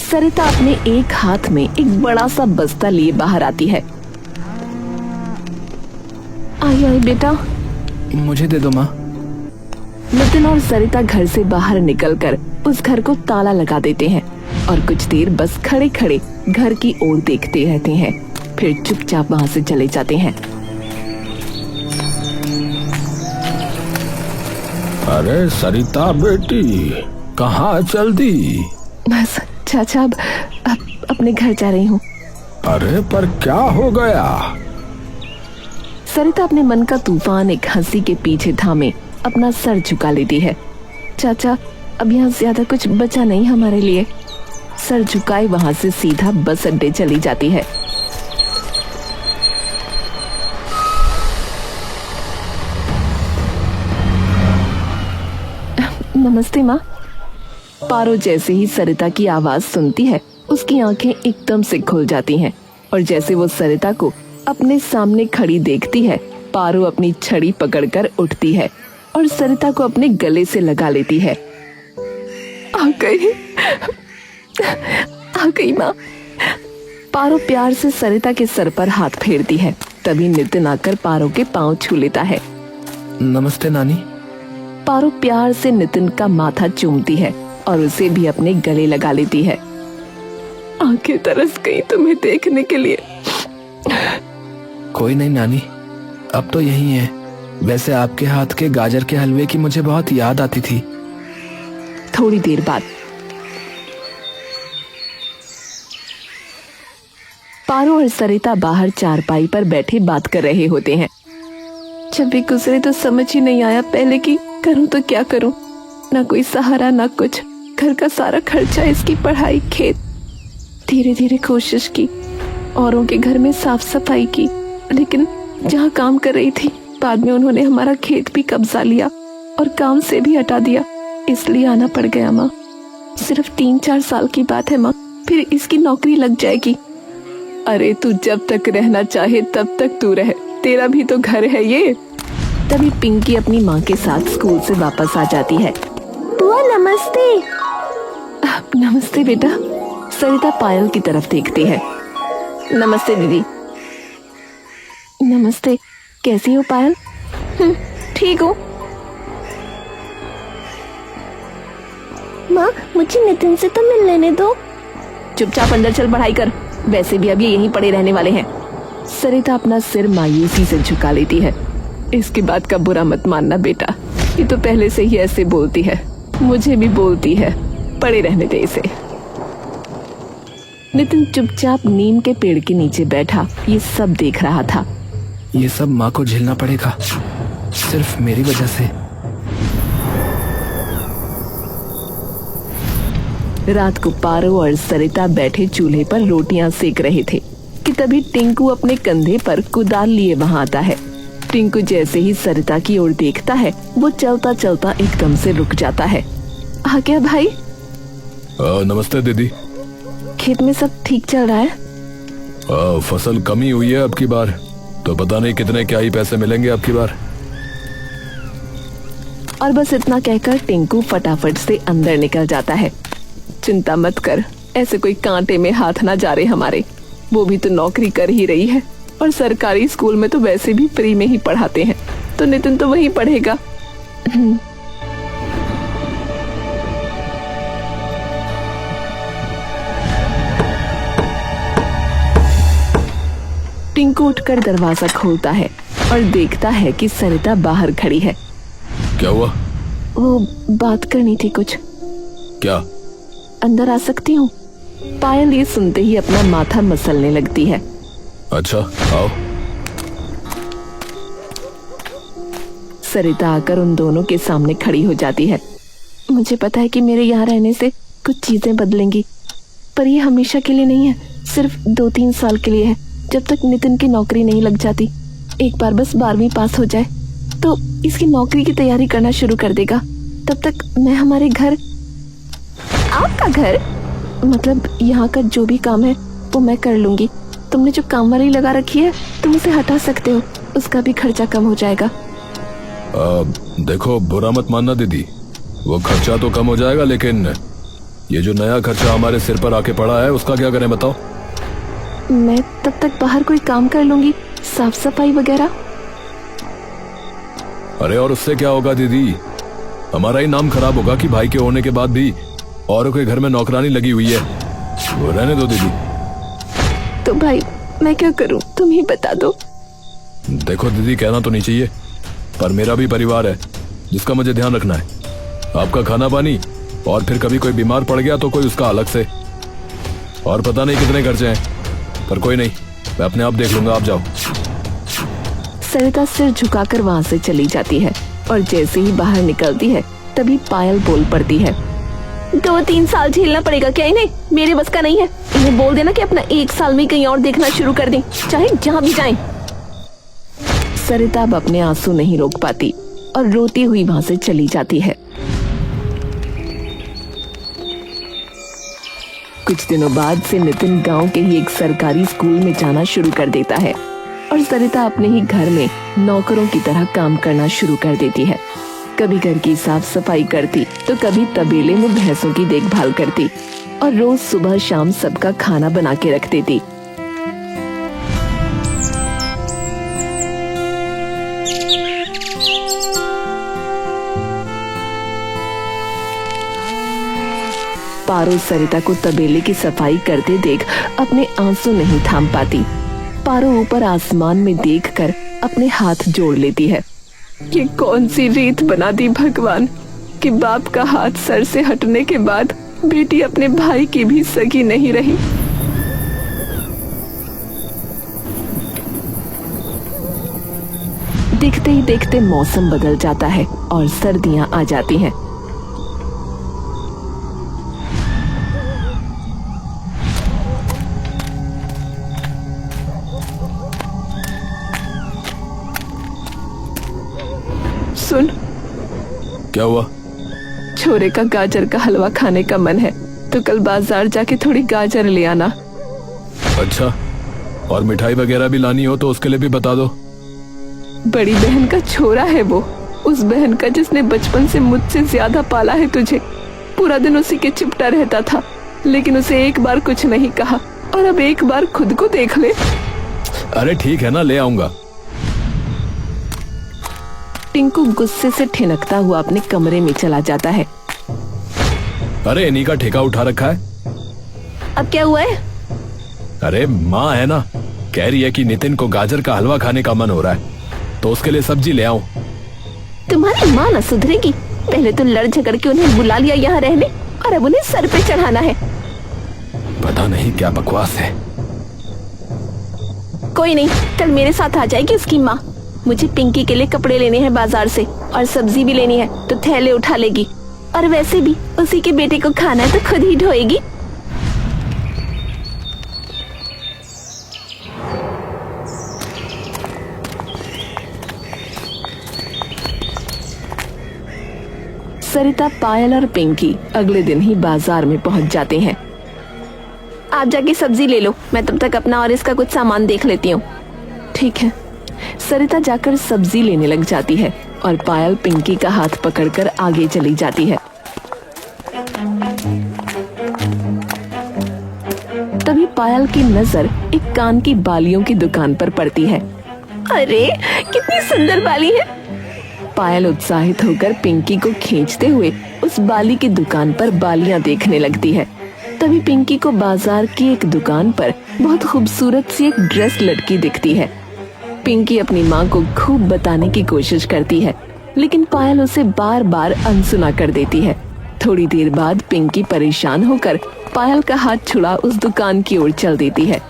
सरिता अपने एक हाथ में एक बड़ा सा बस्ता लिए बाहर आती है। आई आई बेटा। मुझे दे दो माँ। नितिन और सरिता घर से बाहर निकलकर उस घर को ताला लगा देते हैं और कुछ देर बस खड़े खड़े घर की ओर देखते रहते हैं, फिर चुपचाप वहाँ से चले जाते हैं। अरे सरिता बेटी, कहाँ चल दी? बस चाचा, अब अपने घर जा रही हूँ। अरे पर क्या हो गया? सरिता अपने मन का तूफान एक हंसी के पीछे थामे अपना सर झुका लेती है। चाचा, अब यहाँ ज्यादा कुछ बचा नहीं हमारे लिए। सर झुकाए वहाँ से सीधा बस अड्डे चली जाती है। नमस्ते माँ। पारो जैसे ही सरिता की आवाज सुनती है, उसकी आंखें एकदम से खुल जाती हैं और जैसे वो सरिता को अपने सामने खड़ी देखती है, पारो अपनी छड़ी पकड़कर उठती है और सरिता को अपने गले से लगा लेती है। आ गई माँ। पारो प्यार से सरिता के सर पर हाथ फेरती है। तभी नितिन आकर पारो के पांव छू लेता है। नमस्ते नानी। पारो प्यार से नितिन का माथा चूमती है और उसे भी अपने गले लगा लेती है। आंखें तरस गई तुम्हें देखने के लिए। कोई नहीं नानी, अब तो यही है। वैसे आपके हाथ के गाजर के हलवे की मुझे बहुत याद आती थी। थोड़ी देर बाद पारो और सरिता बाहर चारपाई पर बैठे बात कर रहे होते हैं। जब भी गुजरे तो समझ ही नहीं आया पहले कि करूं तो क्या करूं। ना कोई सहारा ना कुछ, घर का सारा खर्चा, इसकी पढ़ाई, खेत। धीरे धीरे कोशिश की, औरों के घर में साफ सफाई की, लेकिन जहाँ काम कर रही थी बाद में उन्होंने हमारा खेत भी कब्जा लिया और काम से भी हटा दिया। इसलिए आना पड़ गया माँ। सिर्फ 3-4 साल की बात है माँ, फिर इसकी नौकरी लग जाएगी। अरे तू जब तक रहना चाहे तब तक तू रह, तेरा भी तो घर है ये। तभी पिंकी अपनी माँ के साथ स्कूल से वापस आ जाती है। बुआ नमस्ते। नमस्ते बेटा। सरिता पायल की तरफ देखती है। नमस्ते दीदी। नमस्ते। कैसी हो पायल? ठीक हूँ माँ, मुझे नितिन से तो मिल लेने दो। चुपचाप अंदर चल, पढ़ाई कर। वैसे भी अब ये यहीं पड़े रहने वाले हैं। सरिता अपना सिर मायूसी से झुका लेती है। इसकी बात का बुरा मत मानना बेटा, ये तो पहले से ही ऐसे बोलती है, मुझे भी बोलती है। पड़े रहने दे इसे। नितिन चुपचाप नीम के पेड़ के नीचे बैठा ये सब देख रहा था। ये सब माँ को झेलना पड़ेगा, सिर्फ मेरी वजह से। रात को पारो और सरिता बैठे चूल्हे पर रोटियां सेक रहे थे कि तभी टिंकू अपने कंधे पर कुदाल लिए वहां आता है। टिंकू जैसे ही सरिता की ओर देखता है, वो चलता चलता एकदम से रुक जाता है। आ गया भाई? नमस्ते दीदी। खेत में सब ठीक चल रहा है? फसल कमी हुई है अब की बार, तो पता नहीं कितने क्या ही पैसे मिलेंगे अब की बार। और बस इतना कहकर टिंकू फटाफट से अंदर निकल जाता है। चिंता मत कर, ऐसे कोई कांटे में हाथ ना जा रहे हमारे। वो भी तो नौकरी कर ही रही है और सरकारी स्कूल में तो वैसे भी फ्री में ही पढ़ाते हैं, तो नितिन तो वहीं पढ़ेगा। टिंकू उठकर दरवाजा खोलता है और देखता है कि सरिता बाहर खड़ी है। क्या हुआ? वो बात करनी थी कुछ। क्या? अंदर आ सकती हूँ? पायल ये सुनते ही अपना माथा मसलने लगती है। अच्छा आओ। सरिता आकर उन दोनों के सामने खड़ी हो जाती है। मुझे पता है कि मेरे यहाँ रहने से कुछ चीजें बदलेंगी, पर ये हमेशा के लिए नहीं है, सिर्फ 2-3 साल के लिए है, जब तक नितिन की नौकरी नहीं लग जाती। एक बार बस 12वीं पास हो जाए तो इसकी नौकरी की तैयारी करना शुरू कर देगा। तब तक मैं हमारे घर। आपका घर? मतलब यहाँ का जो भी काम है वो मैं कर लूंगी। तुमने जो काम वाली लगा रखी है तुम उसे हटा सकते हो, उसका भी खर्चा कम हो जाएगा। देखो बुरा मत मानना दीदी, वो खर्चा तो कम हो जाएगा, लेकिन ये जो नया खर्चा हमारे सिर पर आके पड़ा है उसका क्या करें बताओ। मैं तब तक बाहर कोई काम कर लूंगी, साफ सफाई वगैरह। अरे और उससे क्या होगा दीदी, हमारा ही नाम खराब होगा कि भाई के होने के बाद भी औरों के घर में नौकरानी लगी हुई है। वो रहने दो दीदी। तो भाई मैं क्या करूं, तुम ही बता दो। देखो दीदी, कहना तो नहीं चाहिए पर मेरा भी परिवार है जिसका मुझे ध्यान रखना है। आपका खाना पानी, और फिर कभी कोई बीमार पड़ गया तो कोई उसका अलग से। और पता नहीं कितने खर्चे हैं, पर कोई नहीं, मैं अपने आप देख लूंगा, आप जाओ। सरिता सिर झुकाकर वहाँ से चली जाती है और जैसे ही बाहर निकलती है तभी पायल बोल पड़ती है, 2-3 साल झेलना पड़ेगा क्या इन्हें? मेरे बस का नहीं है। इन्हें बोल देना कि अपना 1 साल में कहीं और देखना शुरू कर दें, चाहे जहाँ भी जाएं। सरिता अब अपने आंसू नहीं रोक पाती और रोती हुई वहाँ से चली जाती है। कुछ दिनों बाद से नितिन गांव के ही एक सरकारी स्कूल में जाना शुरू कर देता है और सरिता अपने ही घर में नौकरों की तरह काम करना शुरू कर देती है। कभी घर की साफ सफाई करती तो कभी तबेले में भैंसों की देखभाल करती और रोज सुबह शाम सबका खाना बना के रख देती। पारो सरिता को तबेले की सफाई करते देख अपने आंसू नहीं थाम पाती। पारो ऊपर आसमान में देखकर अपने हाथ जोड़ लेती है। ये कौन सी रीत बना दी भगवान कि बाप का हाथ सर से हटने के बाद बेटी अपने भाई की भी सगी नहीं रही। देखते ही देखते मौसम बदल जाता है और सर्दियां आ जाती हैं। सुन, क्या हुआ? छोरे का गाजर का हलवा खाने का मन है तो कल बाजार जाके थोड़ी गाजर ले आना। अच्छा, और मिठाई वगैरह भी लानी हो तो उसके लिए भी बता दो। बड़ी बहन का छोरा है वो, उस बहन का जिसने बचपन से मुझसे ज्यादा पाला है तुझे। पूरा दिन उसी के चिपटा रहता था, लेकिन उसे एक बार कुछ नहीं कहा और अब एक बार खुद को देख ले। अरे ठीक है ना, ले आऊंगा। टिंकू गुस्से से ठिनकता हुआ अपने कमरे में चला जाता है। अरे इन्हीं का ठेका उठा रखा है। अब क्या हुआ है? अरे माँ है ना, कह रही है कि नितिन को गाजर का हलवा खाने का मन हो रहा है तो उसके लिए सब्जी ले आऊं। तुम्हारी माँ न सुधरेगी। पहले तो लड़ झगड़ के उन्हें बुला लिया यहाँ रहने और अब उन्हें सर पे चढ़ाना है। पता नहीं क्या बकवास है। कोई नहीं, कल मेरे साथ आ जाएगी उसकी माँ। मुझे पिंकी के लिए कपड़े लेने हैं बाजार से और सब्जी भी लेनी है तो थैले उठा लेगी। और वैसे भी उसी के बेटे को खाना है तो खुद ही ढोएगी। सरिता, पायल और पिंकी अगले दिन ही बाजार में पहुंच जाते हैं। आप जाके सब्जी ले लो, मैं तब तक अपना और इसका कुछ सामान देख लेती हूँ। ठीक है। सरिता जाकर सब्जी लेने लग जाती है और पायल पिंकी का हाथ पकड़कर आगे चली जाती है। तभी पायल की नजर एक कान की बालियों की दुकान पर पड़ती है। अरे कितनी सुंदर बाली है। पायल उत्साहित होकर पिंकी को खींचते हुए उस बाली की दुकान पर बालियां देखने लगती है। तभी पिंकी को बाजार की एक दुकान पर बहुत खूबसूरत सी एक ड्रेस लटकी दिखती है। पिंकी अपनी माँ को खूब बताने की कोशिश करती है, लेकिन पायल उसे बार बार अनसुना कर देती है। थोड़ी देर बाद पिंकी परेशान होकर पायल का हाथ छुड़ा उस दुकान की ओर चल देती है।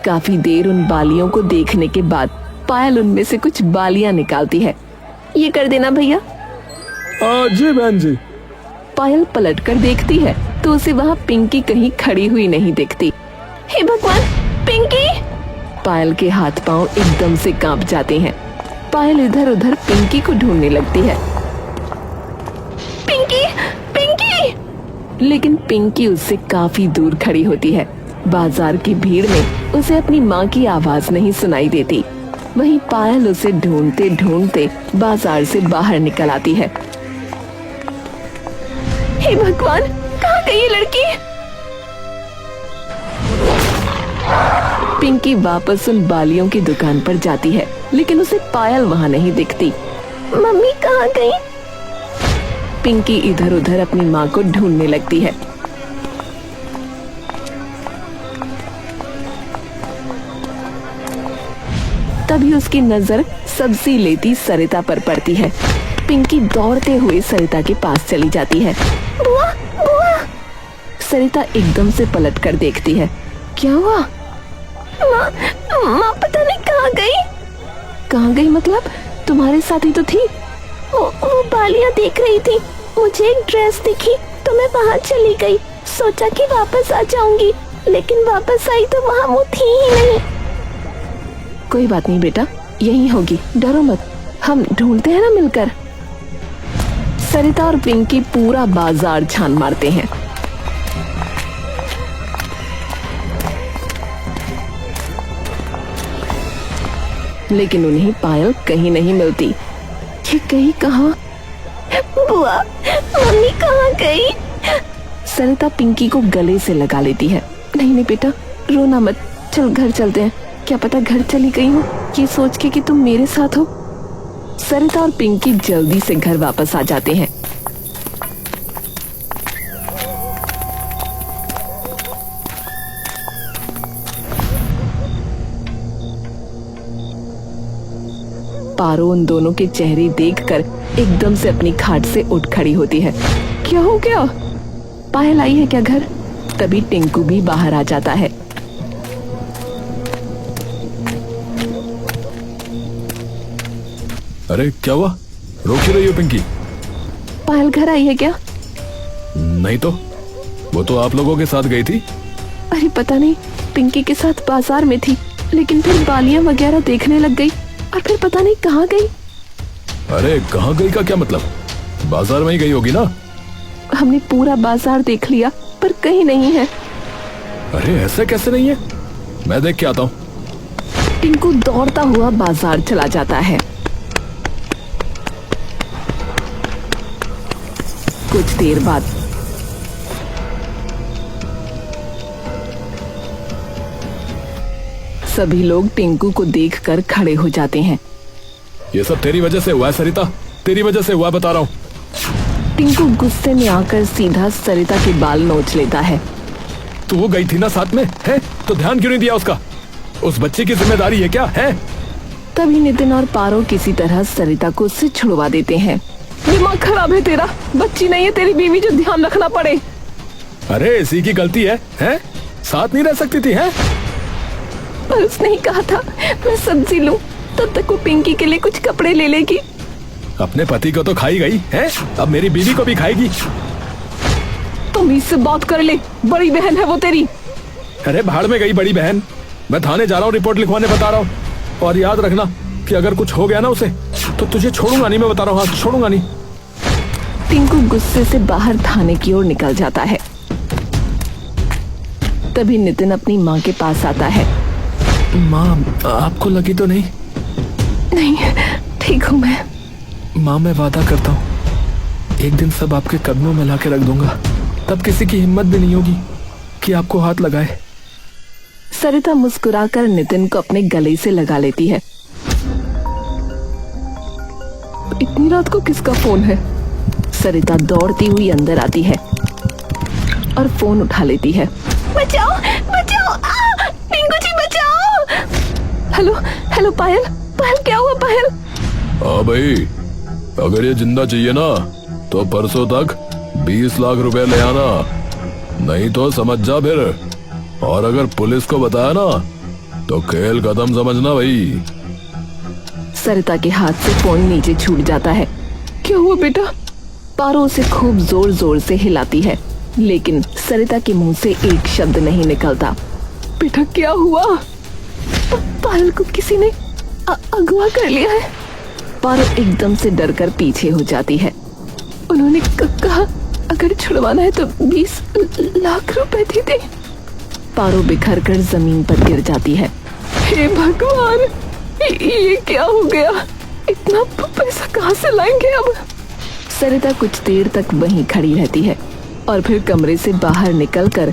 काफी देर उन बालियों को देखने के बाद पायल उनमें से कुछ बालियां निकालती है। ये कर देना भैया। जी बहन जी। पायल पलटकर देखती है तो उसे वहाँ पिंकी कहीं खड़ी हुई नहीं दिखती। हे भगवान, पिंकी! पायल के हाथ पांव एकदम से कांप जाते हैं। पायल इधर उधर पिंकी को ढूंढने लगती है। पिंकी, पिंकी! लेकिन पिंकी उससे काफी दूर खड़ी होती है। बाजार की भीड़ में उसे अपनी माँ की आवाज नहीं सुनाई देती। वहीं पायल उसे ढूंढते ढूंढते बाजार से बाहर निकल आती है। हे भगवान, कहाँ गई ये लड़की? पिंकी वापस उन बालियों की दुकान पर जाती है, लेकिन उसे पायल वहाँ नहीं दिखती। मम्मी कहाँ गई? पिंकी इधर उधर अपनी माँ को ढूंढने लगती है। तभी उसकी नजर सब्जी लेती सरिता पर पड़ती है। पिंकी दौड़ते हुए सरिता के पास चली जाती है। बुआ, बुआ। सरिता एकदम से पलट कर देखती है। क्या हुआ? माँ पता नहीं कहाँ गई। कहाँ गई मतलब? तुम्हारे साथ ही तो थी। वो बालियाँ देख रही थी, मुझे एक ड्रेस दिखी तो मैं वहाँ चली गई। सोचा कि वापस आ जाऊंगी, लेकिन वापस आई तो वहाँ वो थी ही नहीं। कोई बात नहीं बेटा, यही होगी, डरो मत, हम ढूंढते हैं ना मिलकर। सरिता और पिंकी पूरा बाजार छान मारते हैं। लेकिन उन्हें पायल कहीं नहीं मिलती। ये कहीं कहाँ? बुआ, मम्मी कहाँ गई? सरिता पिंकी को गले से लगा लेती है। नहीं नहीं बेटा, रोना मत, चल घर चलते हैं। क्या पता घर चली गई हो, ये सोच के कि तुम मेरे साथ हो। सरिता और पिंकी जल्दी से घर वापस आ जाते हैं। पारो उन दोनों के चेहरे देखकर एकदम से अपनी खाट से उठ खड़ी होती है। क्या हो गया? पायल आई है क्या घर? तभी टिंकू भी बाहर आ जाता है। अरे क्या हुआ, रो क्यों रही हो पिंकी? पायल घर आई है क्या? नहीं तो, वो तो आप लोगों के साथ गई थी। अरे पता नहीं, पिंकी के साथ बाजार में थी, लेकिन फिर बालियां वगैरह देखने लग गई और फिर पता नहीं कहाँ गई। अरे कहाँ गई का क्या मतलब? बाजार में ही गई होगी ना। हमने पूरा बाजार देख लिया पर कहीं नहीं है। अरे ऐसे कैसे नहीं है, मैं देख के आता हूँ। टिंकू दौड़ता हुआ बाजार चला जाता है। कुछ देर बाद सभी लोग टिंकू को देखकर खड़े हो जाते हैं। ये सब तेरी वजह से हुआ है सरिता, तेरी वजह से हुआ, बता रहा हूँ। टिंकू गुस्से में आकर सीधा सरिता के बाल नोच लेता है। तू वो गई थी ना साथ में, है तो ध्यान क्यों नहीं दिया उसका? उस बच्चे की जिम्मेदारी है क्या है? तभी नितिन और पारो किसी तरह सरिता को उससे छुड़वा देते हैं। दिमाग खराब है तेरा, बच्ची नहीं है तेरी बीवी जो ध्यान रखना पड़े। अरे इसी की गलती है, साथ नहीं रह सकती थी, है? पर उसने ही कहा था मैं सब्जी लूं, तब तक वो पिंकी के लिए कुछ कपड़े ले लेगी। अपने पति को तो खाई गई है, अब मेरी बीवी को भी खाएगी। तुम इससे बात कर ले, बड़ी बहन है वो तेरी। अरे भाड़ में गई बड़ी बहन, मैं थाने जा रहा हूँ रिपोर्ट लिखवाने, बता रहा हूँ। और याद रखना कि अगर कुछ हो गया ना उसे तो तुझे छोड़ूंगा नहीं, मैं बता रहा हूँ, हाँ छोड़ूंगा नहीं। टिंकू गुस्से से बाहर थाने की ओर निकल जाता है। तभी नितिन अपनी माँ के पास आता है। माँ, आपको लगी तो नहीं? नहीं, ठीक हूँ मैं। माँ मैं वादा करता हूँ, एक दिन सब आपके कदमों में ला के रख दूंगा, तब किसी की हिम्मत भी नहीं होगी कि आपको हाथ लगाए। सरिता मुस्कुराकर नितिन को अपने गले से लगा लेती है। इतनी रात को किसका फोन है? सरिता दौड़ती हुई अंदर आती है और फोन उठा लेती है। बचाओ, बचाओ, टिंकू जी बचाओ। हेलो, हेलो पायल, पायल क्या हुआ पायल? हाँ भाई, अगर ये जिंदा चाहिए ना तो परसों तक 20 लाख रुपए ले आना, नहीं तो समझ जा फिर। और अगर पुलिस को बताया ना तो खेल खत्म समझना भाई। सरिता के हाथ से फोन नीचे छूट जाता है। क्या हुआ बेटा? पारो उसे खूब जोर जोर से हिलाती है, लेकिन सरिता के मुंह से एक शब्द नहीं निकलता। बेटा क्या हुआ? पायल को किसी ने अगवा कर लिया है। पारो एकदम से डरकर पीछे हो जाती है। उन्होंने कहा अगर छुड़वाना है तो 20 लाख रुपए दे दे। पारो बिखर कर जमीन पर गिर जाती है। हे भगवान, ये क्या हो गया? इतना पैसा कहाँ से लाएंगे अब? सरिता कुछ देर तक वहीं खड़ी रहती है और फिर कमरे से बाहर निकलकर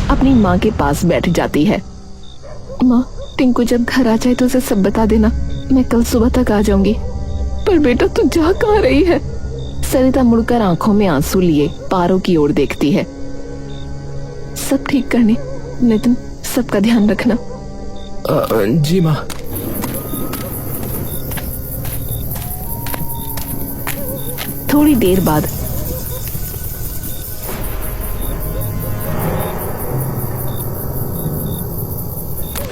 अपनी माँ के पास बैठ जाती है। माँ, टिंकू जब घर आ जाए तो उसे सब बता देना, मैं कल सुबह तक आ जाऊंगी। पर बेटा तू जा कहाँ रही है? सरिता मुड़कर आंखों में आंसू लिए पारो की ओर देखती है। सब ठीक करने, नितिन सबका ध्यान रखना। जी माँ। थोड़ी देर बाद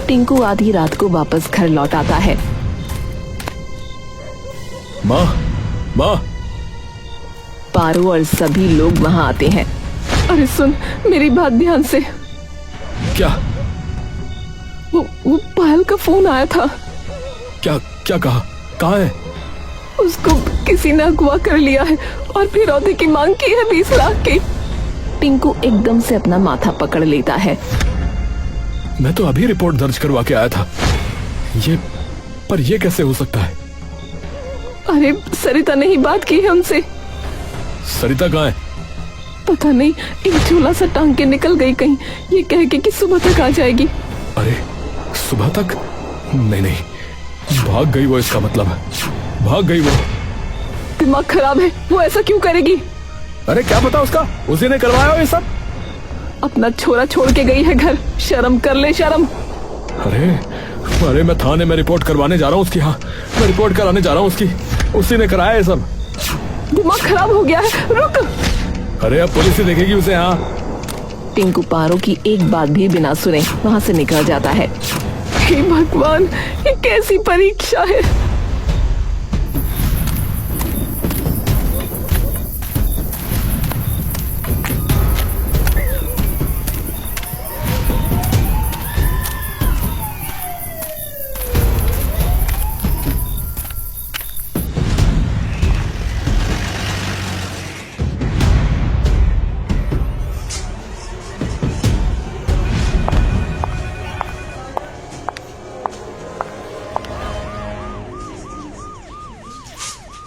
टिंकू आधी रात को वापस घर लौट आता है। माँ, माँ। पारो और सभी लोग वहां आते हैं। अरे सुन, मेरी बात ध्यान से। क्या? वो पायल का फोन आया था। क्या क्या कहा? कहाँ है? उसको किसी ने अगवा कर लिया है और फिरौती की मांग की है 20 लाख की। टिंकू एकदम से अपना माथा पकड़ लेता है। मैं तो अभी रिपोर्ट दर्ज करवा के आया था। ये कैसे हो सकता है? अरे सरिता ने ही बात की है उनसे। सरिता कहाँ है? पता नहीं, एक झोला सा टांग के निकल गई कहीं, ये कह के कि सुबह तक आ जाएगी। अरे सुबह तक? नहीं, भाग गई वो, इसका मतलब भाग गई वो। दिमाग खराब है, वो ऐसा क्यों करेगी? अरे क्या पता उसका, उसी ने करवाया ये सब। अपना छोरा छोड़ के गई है घर, शर्म कर ले, शर्म। अरे मैं थाने में रिपोर्ट करवाने जा रहा हूँ उसकी। हाँ, मैं रिपोर्ट कराने जा रहा हूँ उसकी। उसी ने कराया ये सब। दिमाग खराब हो गया है, रुक। अरे अब पुलिस ही देखेगी उसे। हाँ। टिंकू पारो की एक बात भी बिना सुने वहां से निकल जाता है। हे भगवान, ये कैसी परीक्षा है।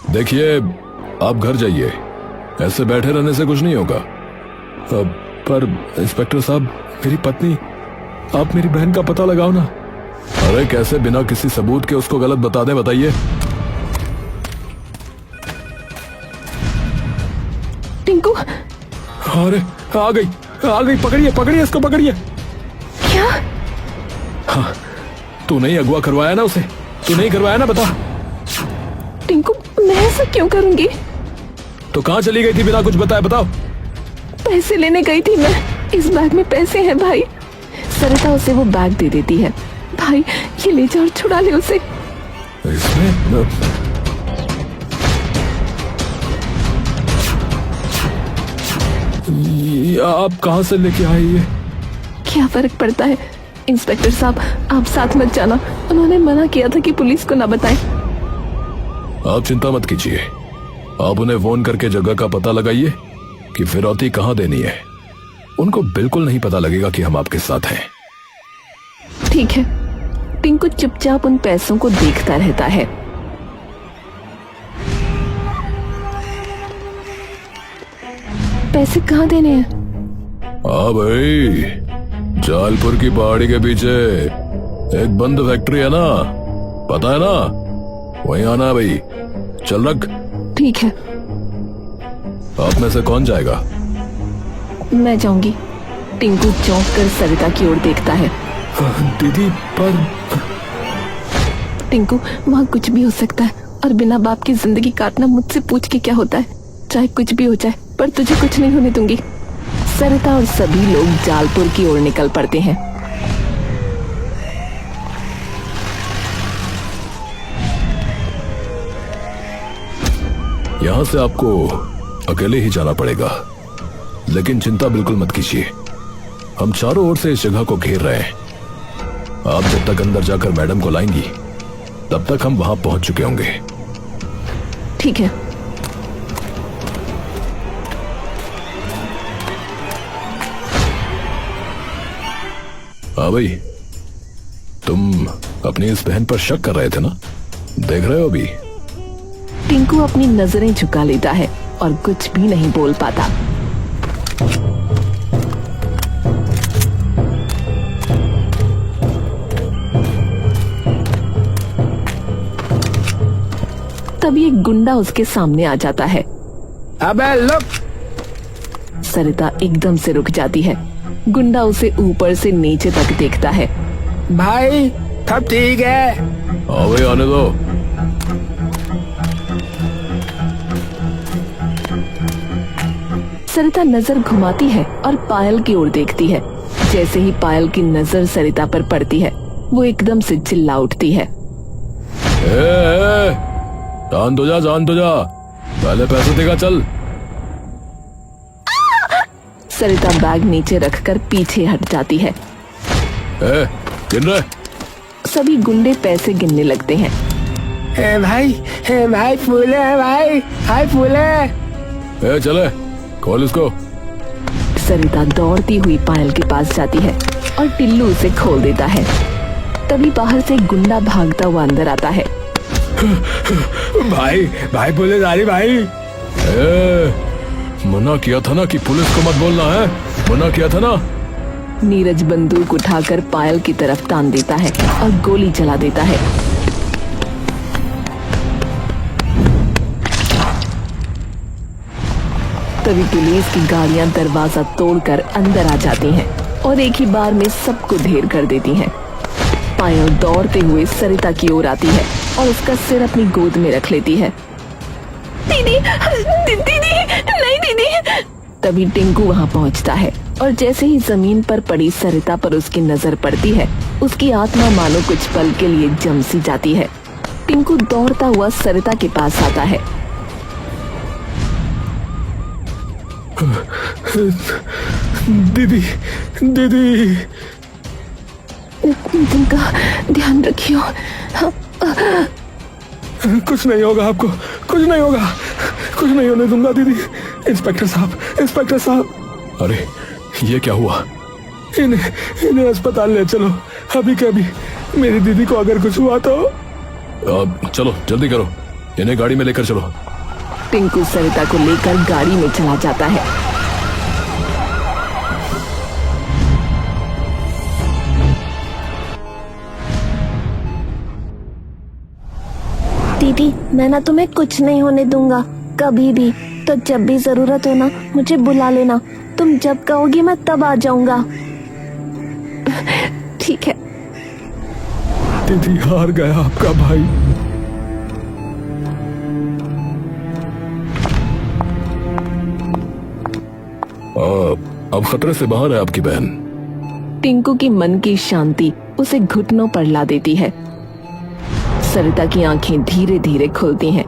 देखिए, आप घर जाइए, ऐसे बैठे रहने से कुछ नहीं होगा। पर इंस्पेक्टर साहब, मेरी पत्नी, आप मेरी बहन का पता लगाओ ना। अरे कैसे बिना किसी सबूत के उसको गलत बता दें, बताइए। टिंकू। अरे आ गई, पकड़िए इसको, पकड़िए। क्या? हाँ, तू नहीं अगवा करवाया ना उसे? तू नहीं करवाया ना, बता। टिंकू, मैं ऐसा क्यों करूंगी? तो कहाँ चली गई थी बिना कुछ बताए, बताओ। पैसे लेने गई थी मैं। इस बैग में पैसे हैं भाई। सरिता उसे वो बैग दे देती है। भाई ये ले जा और छुड़ा ले उसे। इसमें आप कहाँ से लेके आए ये? क्या फर्क पड़ता है इंस्पेक्टर साहब, आप साथ मत जाना। उन्होंने मना किया था कि पुलिस को ना बताएं। आप चिंता मत कीजिए, आप उन्हें फोन करके जगह का पता लगाइए कि फिरौती कहाँ देनी है। उनको बिल्कुल नहीं पता लगेगा कि हम आपके साथ हैं। ठीक है। टिंकू चुपचाप उन पैसों को देखता रहता है। पैसे कहाँ देने हैं? हाँ भाई, जालपुर की पहाड़ी के पीछे एक बंद फैक्ट्री है ना, पता है ना? वहीं आना भाई, चल रख। ठीक है। आप में से कौन जाएगा? मैं जाऊंगी। टिंकू चौंक कर सरिता की ओर देखता है। दीदी, पर टिंकू, वहाँ कुछ भी हो सकता है और बिना बाप की जिंदगी काटना मुझसे पूछ के क्या होता है? चाहे कुछ भी हो जाए, पर तुझे कुछ नहीं होने दूंगी। सरिता और सभी लोग जालपुर की ओर निकल पड़ते हैं। यहाँ से आपको अकेले ही जाना पड़ेगा, लेकिन चिंता बिल्कुल मत कीजिए, हम चारों ओर से इस जगह को घेर रहे हैं। आप जब तक अंदर जाकर मैडम को लाएंगी, तब तक हम वहां पहुंच चुके होंगे। ठीक है। हाँ भाई, तुम अपनी इस बहन पर शक कर रहे थे ना? देख रहे हो अभी? टिंकू अपनी नजरें झुका लेता है और कुछ भी नहीं बोल पाता। तभी एक गुंडा उसके सामने आ जाता है। अबे लुक! सरिता एकदम से रुक जाती है। गुंडा उसे ऊपर से नीचे तक देखता है। भाई सब ठीक है? हाँ भाई, आने दो। सरिता नजर घुमाती है और पायल की ओर देखती है। जैसे ही पायल की नजर सरिता पर पड़ती है, वो एकदम से चिल्ला उठती है। शांत हो जा, शांत हो जा, पहले पैसे देगा, चल। सरिता बैग नीचे रखकर पीछे हट जाती है। गिन रहे? सभी गुंडे पैसे गिनने लगते हैं। भाई फूले है भाई, हाय फूले। चले, खोल इसको। सरिता दौड़ती हुई पायल के पास जाती है और टिल्लू उसे खोल देता है। तभी बाहर से एक गुंडा भागता हुआ अंदर आता है। भाई पुलिस आ रही भाई। मना किया था ना कि पुलिस को मत बोलना है, मना किया था ना। नीरज बंदूक उठाकर पायल की तरफ तान देता है और गोली चला देता है। तभी पुलिस की गाड़ियां दरवाजा तोड़कर अंदर आ जाती हैं और एक ही बार में सबको ढेर कर देती हैं। पायल दौड़ते हुए सरिता की ओर आती है और उसका सिर अपनी गोद में रख लेती है। दीदी, दीदी, नहीं दीदी। तभी टिंकू वहां पहुंचता है और जैसे ही जमीन पर पड़ी सरिता पर उसकी नजर पड़ती है, उसकी आत्मा मानो कुछ पल के लिए जम सी जाती है। टिंकू दौड़ता हुआ सरिता के पास आता है। दीदी दीदी, इनका ध्यान रखियो। कुछ नहीं होगा आपको, कुछ नहीं होगा, कुछ नहीं होने दूंगा दीदी। इंस्पेक्टर साहब। अरे ये क्या हुआ? इन्हें अस्पताल ले चलो, अभी के अभी। मेरी दीदी को अगर कुछ हुआ तो। चलो जल्दी करो, इन्हें गाड़ी में लेकर चलो। टिंकू सरिता को लेकर गाड़ी में चला जाता है। दीदी, मैं ना तुम्हें कुछ नहीं होने दूंगा कभी भी। तो जब भी जरूरत हो ना, मुझे बुला लेना। तुम जब कहोगी मैं तब आ जाऊंगा। ठीक है। दीदी हार गया आपका भाई। अब खतरे से बाहर है आपकी बहन। टिंकू की मन की शांति उसे घुटनों पर ला देती है। सरिता की आंखें धीरे धीरे खुलती हैं।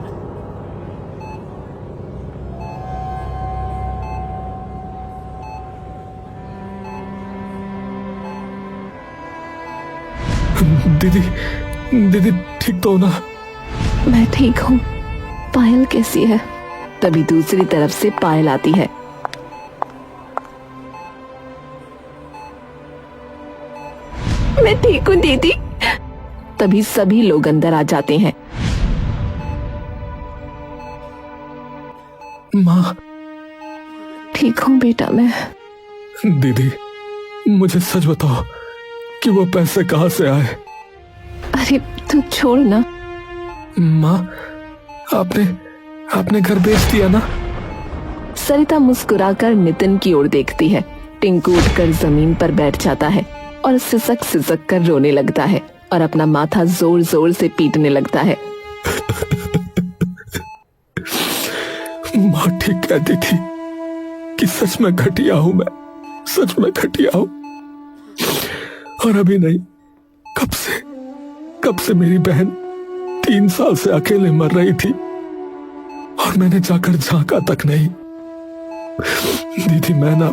दीदी ठीक तो हो ना? मैं ठीक हूँ। पायल कैसी है? तभी दूसरी तरफ से पायल आती है। मैं ठीक हूँ दीदी। तभी सभी लोग अंदर आ जाते हैं। माँ। ठीक हूँ बेटा मैं। दीदी मुझे सच बताओ कि वो पैसे कहाँ से आए? अरे तू छोड़ ना। माँ, आपने घर बेच दिया ना? सरिता मुस्कुराकर नितिन की ओर देखती है। टिंकू उठकर जमीन पर बैठ जाता है और सिसक सिसक कर रोने लगता है और अपना माथा जोर जोर से पीटने लगता है। माँ ठीक कहती थी कि सच में घटिया हूं मैं, सच में घटिया हूं। और अभी नहीं, कब से मेरी बहन 3 साल से अकेले मर रही थी और मैंने जाकर झांका तक नहीं। दीदी मैं ना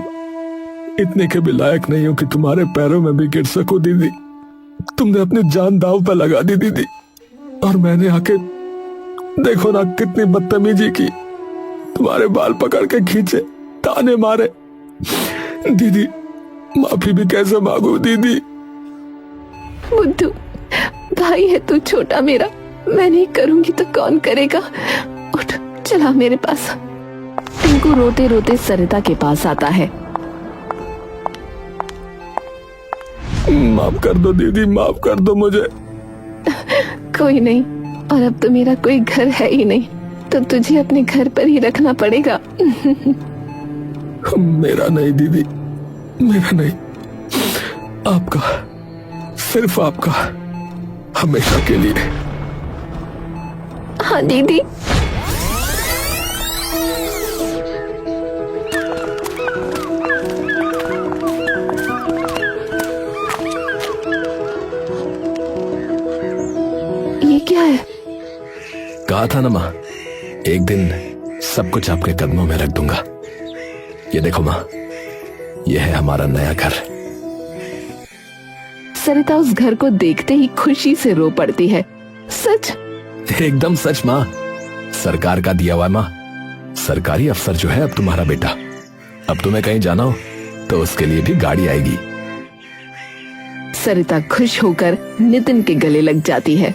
इतने के भी लायक नहीं हूं कि तुम्हारे पैरों में भी गिर सकूं दीदी। तुमने अपनी जान दांव पर लगा दी दीदी, और मैंने आके देखो ना कितनी बदतमीजी की। तुम्हारे बाल पकड़ के खींचे, ताने मारे। दीदी माफी भी कैसे मांगू दीदी? बुद्धू भाई है तू छोटा मेरा, मैं नहीं करूंगी तो कौन करेगा। उठ, चला मेरे पास। टिंकू रोते रोते सरिता के पास आता है। माफ कर दो दीदी, माफ कर दो मुझे। कोई नहीं, और अब तो मेरा कोई घर है ही नहीं, तो तुझे अपने घर पर ही रखना पड़ेगा। मेरा नहीं दीदी, मेरा नहीं, आपका, सिर्फ आपका, हमेशा के लिए। हाँ दीदी। ये क्या है? कहा था ना माँ, एक दिन सब कुछ आपके कदमों में रख दूंगा। ये देखो माँ, ये है हमारा नया घर। सरिता उस घर को देखते ही खुशी से रो पड़ती है। सच? एकदम सच माँ, सरकार का दिया हुआ माँ। सरकारी अफसर जो है अब तुम्हारा बेटा। अब तुम्हें कहीं जाना हो तो उसके लिए भी गाड़ी आएगी। सरिता खुश होकर नितिन के गले लग जाती है।